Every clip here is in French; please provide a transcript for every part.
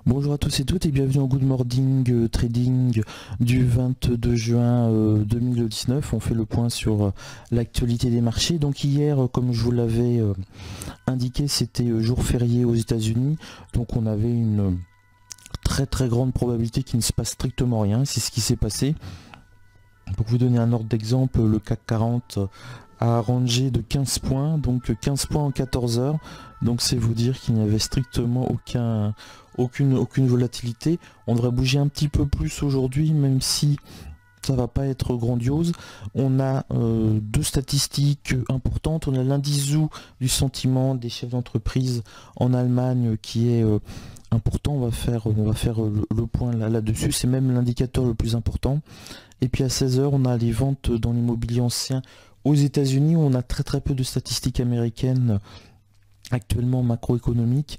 Bonjour à tous et toutes et bienvenue au Good Morning Trading du 22 juin 2019. On fait le point sur l'actualité des marchés. Donc hier, comme je vous l'avais indiqué, c'était jour férié aux États-Unis. Donc on avait une très grande probabilité qu'il ne se passe strictement rien. C'est ce qui s'est passé. Pour vous donner un ordre d'exemple, le CAC 40 a rangé de 15 points, donc 15 points en 14 heures. Donc c'est vous dire qu'il n'y avait strictement aucune volatilité. On devrait bouger un petit peu plus aujourd'hui, même si ça va pas être grandiose. On a deux statistiques importantes. On a l'indice ZOO du sentiment des chefs d'entreprise en Allemagne qui est important. On va faire le point là-dessus. C'est même l'indicateur le plus important. Et puis à 16 heures, on a les ventes dans l'immobilier ancien aux États-Unis. On a très peu de statistiques américaines actuellement macroéconomiques,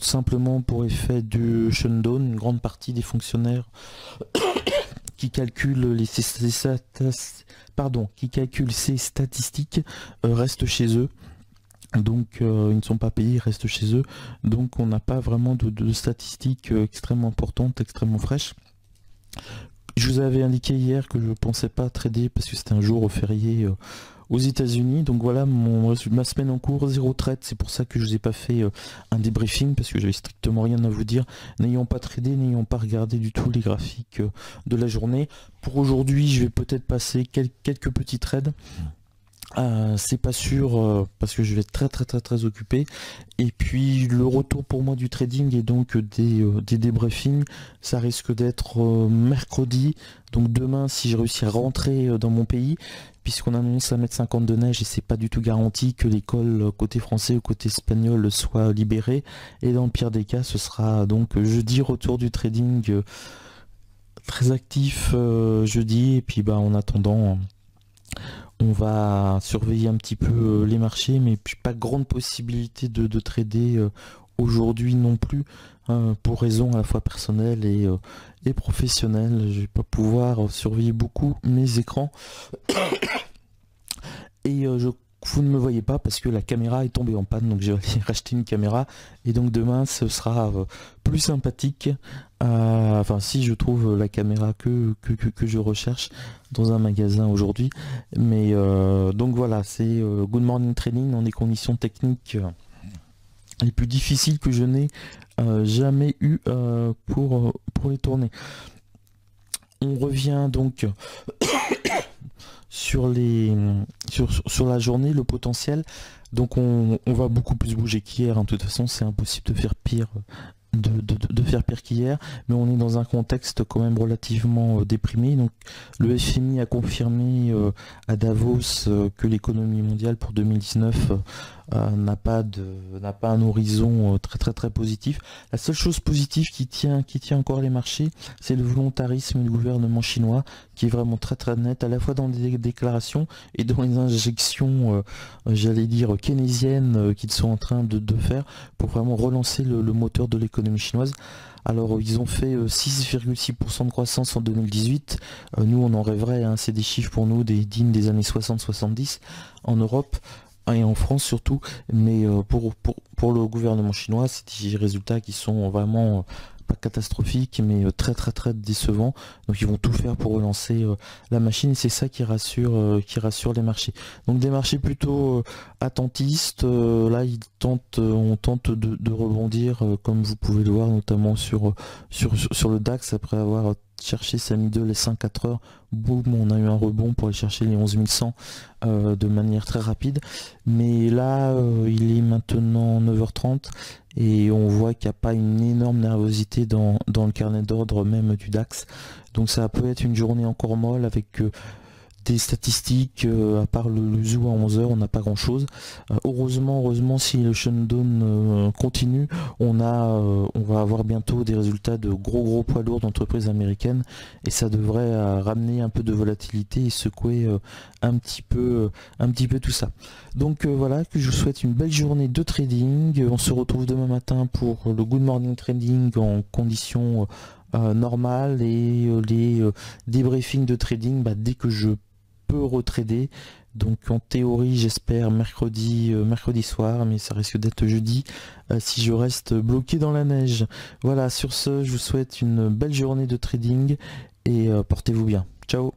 simplement pour effet du shutdown. Une grande partie des fonctionnaires qui calculent ces statistiques restent chez eux. Donc ils ne sont pas payés, ils restent chez eux. Donc on n'a pas vraiment de statistiques extrêmement importantes, extrêmement fraîches. Je vous avais indiqué hier que je ne pensais pas trader parce que c'était un jour férié aux États-Unis. Donc voilà ma semaine en cours, 0 trade. C'est pour ça que je ne vous ai pas fait un débriefing parce que j'avais strictement rien à vous dire. N'ayant pas tradé, n'ayant pas regardé du tout les graphiques de la journée. Pour aujourd'hui, je vais peut-être passer quelques petits trades. C'est pas sûr parce que je vais être très occupé. Et puis le retour pour moi du trading et donc des débriefings, ça risque d'être mercredi. Donc demain, si j'ai réussi à rentrer dans mon pays, puisqu'on annonce 1,50 m de neige et c'est pas du tout garanti que l'école côté français ou côté espagnol soit libérée. Et dans le pire des cas, ce sera donc jeudi retour du trading très actif jeudi. Et puis en attendant, on va surveiller un petit peu les marchés, mais puis pas grande possibilité de trader aujourd'hui non plus, pour raisons à la fois personnelles et professionnelles. Je vais pas pouvoir surveiller beaucoup mes écrans. Et vous ne me voyez pas parce que la caméra est tombée en panne, donc j'ai racheté une caméra et donc demain ce sera plus sympathique. Enfin si je trouve la caméra que je recherche dans un magasin aujourd'hui. Mais donc voilà, c'est Good Morning Trading dans des conditions techniques les plus difficiles que je n'ai jamais eu pour les tourner. On revient donc sur la journée, le potentiel. Donc on va beaucoup plus bouger qu'hier, hein. De toute façon c'est impossible de faire pire qu'hier, mais on est dans un contexte quand même relativement déprimé. Donc le FMI a confirmé à Davos que l'économie mondiale pour 2019 n'a pas un horizon très positif. La seule chose positive qui tient encore les marchés, c'est le volontarisme du gouvernement chinois, qui est vraiment très net, à la fois dans des déclarations et dans les injections, j'allais dire keynésiennes, qu'ils sont en train de faire pour vraiment relancer le moteur de l'économie chinoise. Alors ils ont fait 6,6% de croissance en 2018, nous on en rêverait, hein. C'est des chiffres pour nous dignes des années 60-70 en Europe et en France surtout, mais pour le gouvernement chinois, c'est des résultats qui sont vraiment pas catastrophiques, mais très décevants. Donc ils vont tout faire pour relancer la machine, et c'est ça qui rassure les marchés. Donc des marchés plutôt attentistes. Là on tente de rebondir, comme vous pouvez le voir, notamment sur le DAX après avoir cherché sa middle les 5-4 heures. Boum, on a eu un rebond pour aller chercher les 11 100 de manière très rapide. Mais là il est maintenant 9h30 et on voit qu'il n'y a pas une énorme nervosité dans le carnet d'ordre même du DAX. Donc ça peut être une journée encore molle avec des statistiques, à part le ZOO à 11 h, on n'a pas grand chose. Heureusement, si le shutdown continue, on va avoir bientôt des résultats de gros poids lourds d'entreprises américaines, et ça devrait ramener un peu de volatilité et secouer un petit peu tout ça. Donc voilà, que je vous souhaite une belle journée de trading. On se retrouve demain matin pour le Good Morning Trading en conditions normales, et les débriefings de trading dès que je peux retrader. Donc en théorie j'espère mercredi soir, mais ça risque d'être jeudi si je reste bloqué dans la neige. Voilà, sur ce je vous souhaite une belle journée de trading et portez-vous bien. Ciao.